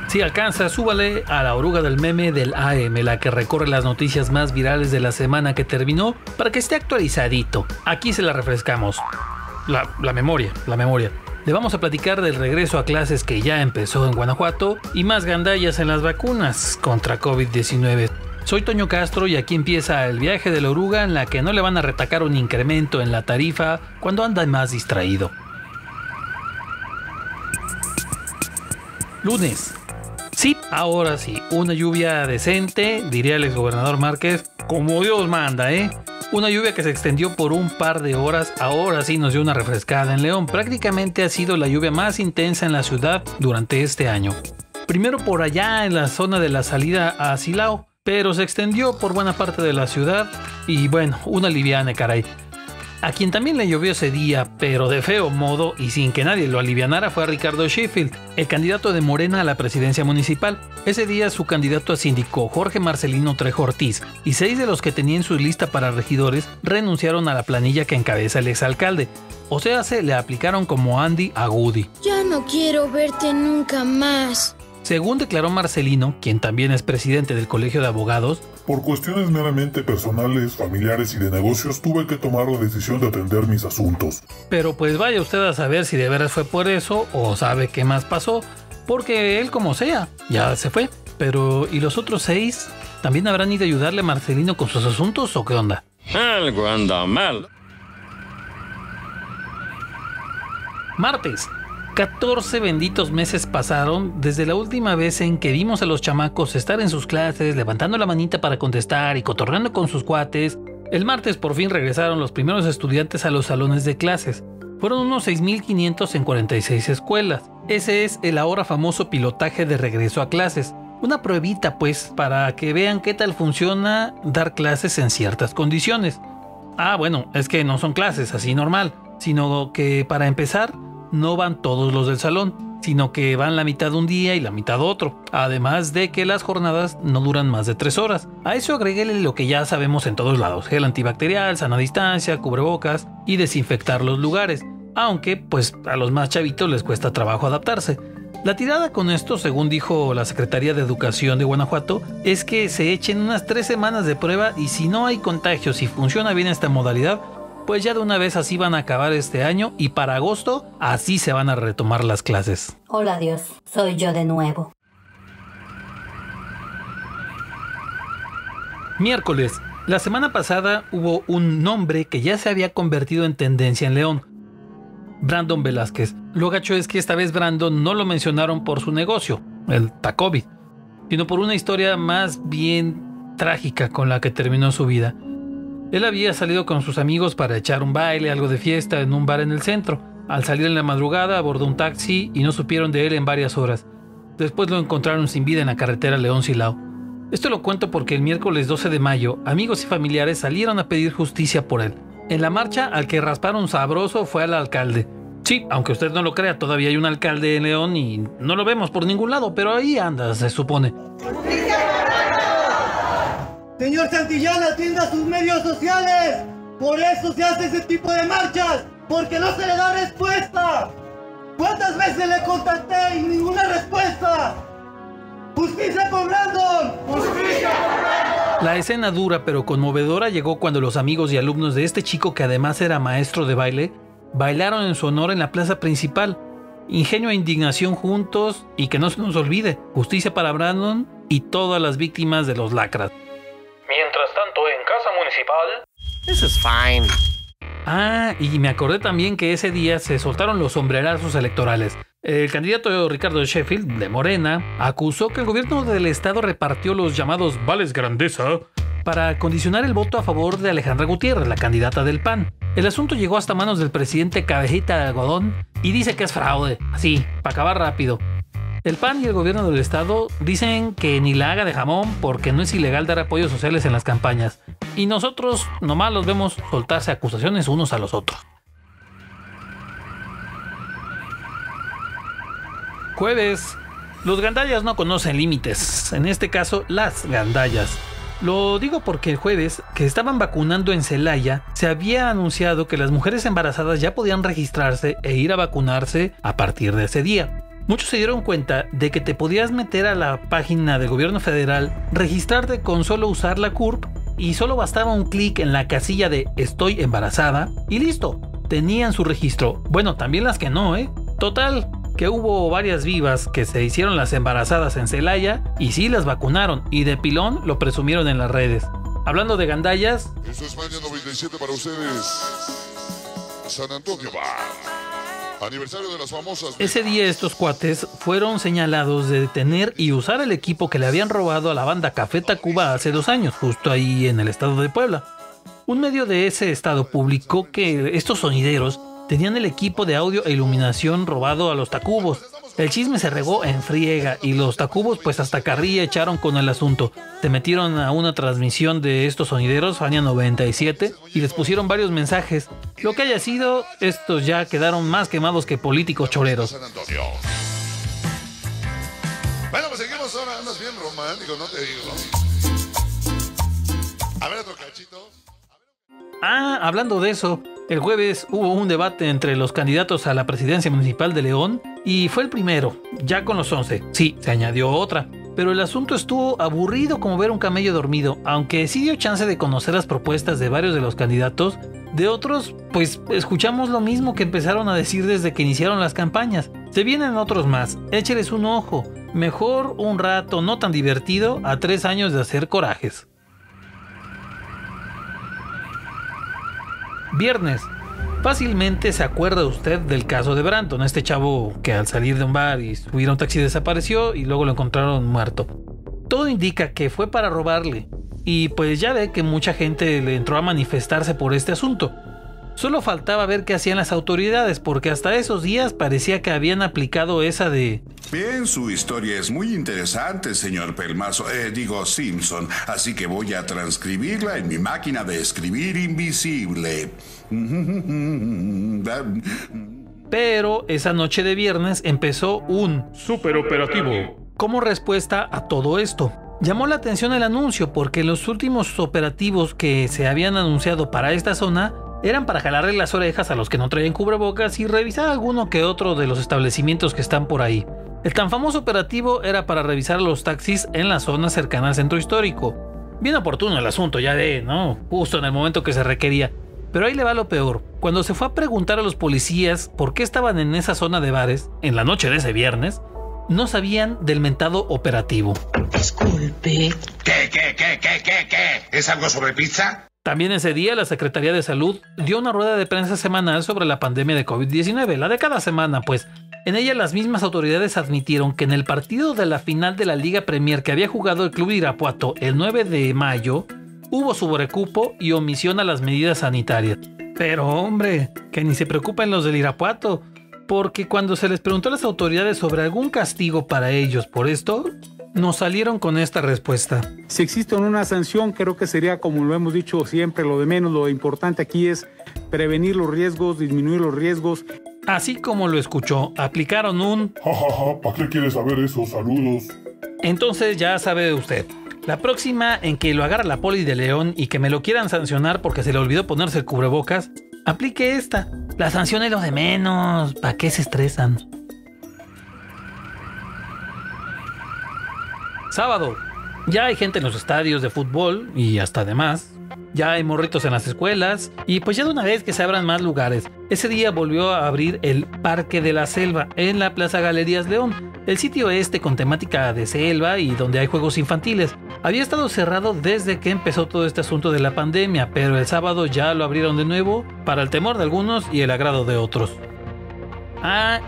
Si alcanza, súbale a la oruga del meme del AM, la que recorre las noticias más virales de la semana que terminó, para que esté actualizadito. Aquí se la refrescamos. La memoria. Le vamos a platicar del regreso a clases que ya empezó en Guanajuato y más gandallas en las vacunas contra COVID-19. Soy Toño Castro y aquí empieza el viaje de la oruga, en la que no le van a retacar un incremento en la tarifa cuando anda más distraído. Lunes. Sí, ahora sí, una lluvia decente, diría el exgobernador Márquez, como Dios manda, Una lluvia que se extendió por un par de horas, ahora sí nos dio una refrescada en León. Prácticamente ha sido la lluvia más intensa en la ciudad durante este año. Primero por allá en la zona de la salida a Silao, pero se extendió por buena parte de la ciudad y bueno, una liviana, caray. A quien también le llovió ese día, pero de feo modo y sin que nadie lo alivianara, fue a Ricardo Sheffield, el candidato de Morena a la presidencia municipal. Ese día su candidato a síndico, Jorge Marcelino Trejo Ortiz, y 6 de los que tenía en su lista para regidores renunciaron a la planilla que encabeza el exalcalde. O sea, se le aplicaron como Andy a Woody. Ya no quiero verte nunca más. Según declaró Marcelino, quien también es presidente del Colegio de Abogados, por cuestiones meramente personales, familiares y de negocios, tuve que tomar la decisión de atender mis asuntos. Pero pues vaya usted a saber si de veras fue por eso o sabe qué más pasó, porque él como sea, ya se fue. Pero ¿y los otros 6? ¿También habrán ido a ayudarle a Marcelino con sus asuntos o qué onda? Algo anda mal. Martes. 14 benditos meses pasaron desde la última vez en que vimos a los chamacos estar en sus clases, levantando la manita para contestar y cotorreando con sus cuates. El martes por fin regresaron los primeros estudiantes a los salones de clases. Fueron unos 6,500 en 46 escuelas. Ese es el ahora famoso pilotaje de regreso a clases. Una pruebita pues, para que vean qué tal funciona dar clases en ciertas condiciones. Bueno, es que no son clases así normal, sino que para empezar, no van todos los del salón, sino que van la mitad un día y la mitad otro, además de que las jornadas no duran más de 3 horas. A eso agréguele lo que ya sabemos en todos lados: gel antibacterial, sana distancia, cubrebocas y desinfectar los lugares, aunque pues a los más chavitos les cuesta trabajo adaptarse. La tirada con esto, según dijo la Secretaría de Educación de Guanajuato, es que se echen unas 3 semanas de prueba y si no hay contagios y funciona bien esta modalidad, pues ya de una vez así van a acabar este año y para agosto así se van a retomar las clases. Hola Dios, soy yo de nuevo. Miércoles. La semana pasada hubo un nombre que ya se había convertido en tendencia en León: Brandon Velázquez. Lo gacho es que esta vez Brandon no lo mencionaron por su negocio, el Tacovid, sino por una historia más bien trágica con la que terminó su vida. Él había salido con sus amigos para echar un baile, algo de fiesta en un bar en el centro. Al salir en la madrugada abordó un taxi y no supieron de él en varias horas. Después lo encontraron sin vida en la carretera León-Silao. Esto lo cuento porque el miércoles 12 de mayo, amigos y familiares salieron a pedir justicia por él. En la marcha, al que rasparon sabroso fue al alcalde. Sí, aunque usted no lo crea, todavía hay un alcalde en León y no lo vemos por ningún lado, pero ahí anda, se supone. Señor Santillán, atienda a sus medios sociales. Por eso se hace ese tipo de marchas, porque no se le da respuesta. ¿Cuántas veces le contacté y ninguna respuesta? ¡Justicia por Brandon! ¡Justicia por Brandon! La escena dura pero conmovedora llegó cuando los amigos y alumnos de este chico, que además era maestro de baile, bailaron en su honor en la plaza principal. Ingenio e indignación juntos, y que no se nos olvide, justicia para Brandon y todas las víctimas de los lacras. Mientras tanto, en Casa Municipal... This is fine. Y me acordé también que ese día se soltaron los sombrerazos electorales. El candidato Ricardo Sheffield, de Morena, acusó que el gobierno del estado repartió los llamados vales grandeza para condicionar el voto a favor de Alejandra Gutiérrez, la candidata del PAN. El asunto llegó hasta manos del presidente Cabecita de Algodón y dice que es fraude, así, para acabar rápido. El PAN y el gobierno del estado dicen que ni la haga de jamón porque no es ilegal dar apoyos sociales en las campañas. Y nosotros nomás los vemos soltarse acusaciones unos a los otros. Jueves. Los gandallas no conocen límites. En este caso, las gandallas. Lo digo porque el jueves, que estaban vacunando en Celaya, se había anunciado que las mujeres embarazadas ya podían registrarse e ir a vacunarse a partir de ese día. muchos se dieron cuenta de que te podías meter a la página del gobierno federal, registrarte con solo usar la CURP y solo bastaba un clic en la casilla de estoy embarazada y listo, tenían su registro. Bueno, también las que no, Total, que hubo varias vivas que se hicieron las embarazadas en Celaya y sí las vacunaron y de pilón lo presumieron en las redes. Hablando de gandallas, Esto es Maña 97 para ustedes. San Antonio va. Aniversario de las famosas. ese día estos cuates fueron señalados de detener y usar el equipo que le habían robado a la banda Café Tacuba hace 2 años, justo ahí en el estado de Puebla. Un medio de ese estado publicó que estos sonideros tenían el equipo de audio e iluminación robado a los Tacubos. El chisme se regó en friega y los Tacubos pues hasta carrilla echaron con el asunto. Se metieron a una transmisión de estos sonideros, Fania 97, y les pusieron varios mensajes. Lo que haya sido, estos ya quedaron más quemados que políticos choreros. San Antonio. Bueno, pues seguimos ahora. Andas bien romántico, no te digo. A ver otro cachito. Hablando de eso, el jueves hubo un debate entre los candidatos a la presidencia municipal de León y fue el primero, ya con los 11. Sí, se añadió otra, pero el asunto estuvo aburrido como ver un camello dormido, aunque sí dio chance de conocer las propuestas de varios de los candidatos. De otros, pues escuchamos lo mismo que empezaron a decir desde que iniciaron las campañas. Se vienen otros más, écheles un ojo. Mejor un rato no tan divertido a 3 años de hacer corajes. Viernes. Fácilmente se acuerda usted del caso de Brandon, este chavo que al salir de un bar y subir a un taxi desapareció y luego lo encontraron muerto. Todo indica que fue para robarle y pues ya ve que mucha gente le entró a manifestarse por este asunto. Solo faltaba ver qué hacían las autoridades porque hasta esos días parecía que habían aplicado esa de... Bien, su historia es muy interesante, señor Pelmazo, Simpson, así que voy a transcribirla en mi máquina de escribir invisible. Pero esa noche de viernes empezó un superoperativo. Como respuesta a todo esto, llamó la atención el anuncio porque los últimos operativos que se habían anunciado para esta zona eran para jalarle las orejas a los que no traían cubrebocas y revisar alguno que otro de los establecimientos que están por ahí. El tan famoso operativo era para revisar los taxis en la zona cercana al centro histórico. Bien oportuno el asunto, ya ve, ¿no? Justo en el momento que se requería. Pero ahí le va lo peor. Cuando se fue a preguntar a los policías por qué estaban en esa zona de bares, en la noche de ese viernes, no sabían del mentado operativo. Disculpe. ¿Qué? ¿Es algo sobre pizza? También ese día la Secretaría de Salud dio una rueda de prensa semanal sobre la pandemia de COVID-19, la de cada semana, pues. En ella las mismas autoridades admitieron que en el partido de la final de la Liga Premier que había jugado el Club Irapuato el 9 de mayo, hubo sobrecupo y omisión a las medidas sanitarias. Pero hombre, que ni se preocupen los del Irapuato, porque cuando se les preguntó a las autoridades sobre algún castigo para ellos por esto, nos salieron con esta respuesta. Si existe una sanción, creo que sería, como lo hemos dicho siempre, lo de menos. Lo importante aquí es prevenir los riesgos, disminuir los riesgos. Así como lo escuchó, aplicaron un... Jajaja, ¿para qué quieres saber eso? Saludos. Entonces ya sabe usted. La próxima en que lo agarra la poli de León y que me lo quieran sancionar porque se le olvidó ponerse el cubrebocas, aplique esta. La sanción es lo de menos. ¿Para qué se estresan? Sábado. Ya hay gente en los estadios de fútbol y hasta demás. Ya hay morritos en las escuelas y pues ya de una vez que se abran más lugares. Ese día volvió a abrir el Parque de la Selva en la Plaza Galerías León, el sitio con temática de selva y donde hay juegos infantiles. Había estado cerrado desde que empezó todo este asunto de la pandemia, pero el sábado ya lo abrieron de nuevo para el temor de algunos y el agrado de otros.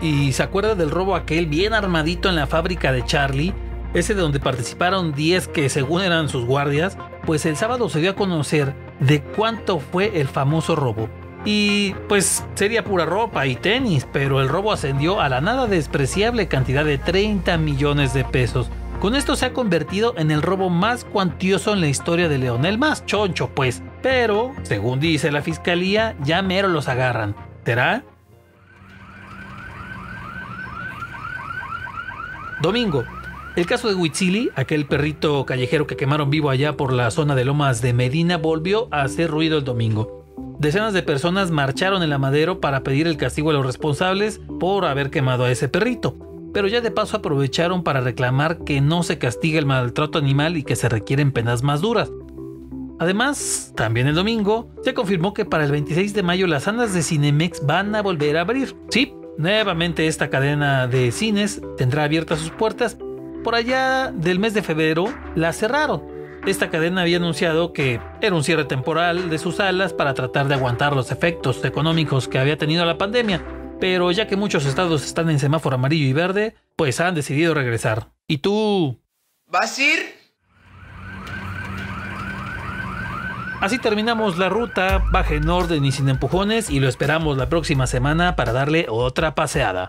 Y ¿se acuerda del robo aquel bien armadito en la fábrica de Charlie? Ese de donde participaron 10 que según eran sus guardias. Pues el sábado se dio a conocer de cuánto fue el famoso robo. Y pues sería pura ropa y tenis, pero el robo ascendió a la nada despreciable cantidad de 30 millones de pesos. Con esto se ha convertido en el robo más cuantioso en la historia de León, el más choncho pues. Pero, según dice la fiscalía, ya mero los agarran. ¿Será? Domingo. El caso de Huitzili, aquel perrito callejero que quemaron vivo allá por la zona de Lomas de Medina, volvió a hacer ruido el domingo. Decenas de personas marcharon en la Madero para pedir el castigo a los responsables por haber quemado a ese perrito. pero ya de paso aprovecharon para reclamar que no se castiga el maltrato animal y que se requieren penas más duras. Además, también el domingo, se confirmó que para el 26 de mayo las salas de Cinemex van a volver a abrir. Sí, nuevamente esta cadena de cines tendrá abiertas sus puertas. Por allá del mes de febrero la cerraron. Esta cadena había anunciado que era un cierre temporal de sus salas para tratar de aguantar los efectos económicos que había tenido la pandemia. Pero ya que muchos estados están en semáforo amarillo y verde, pues han decidido regresar. ¿Y tú? ¿Vas a ir? Así terminamos la ruta, baja en orden y sin empujones, y lo esperamos la próxima semana para darle otra paseada.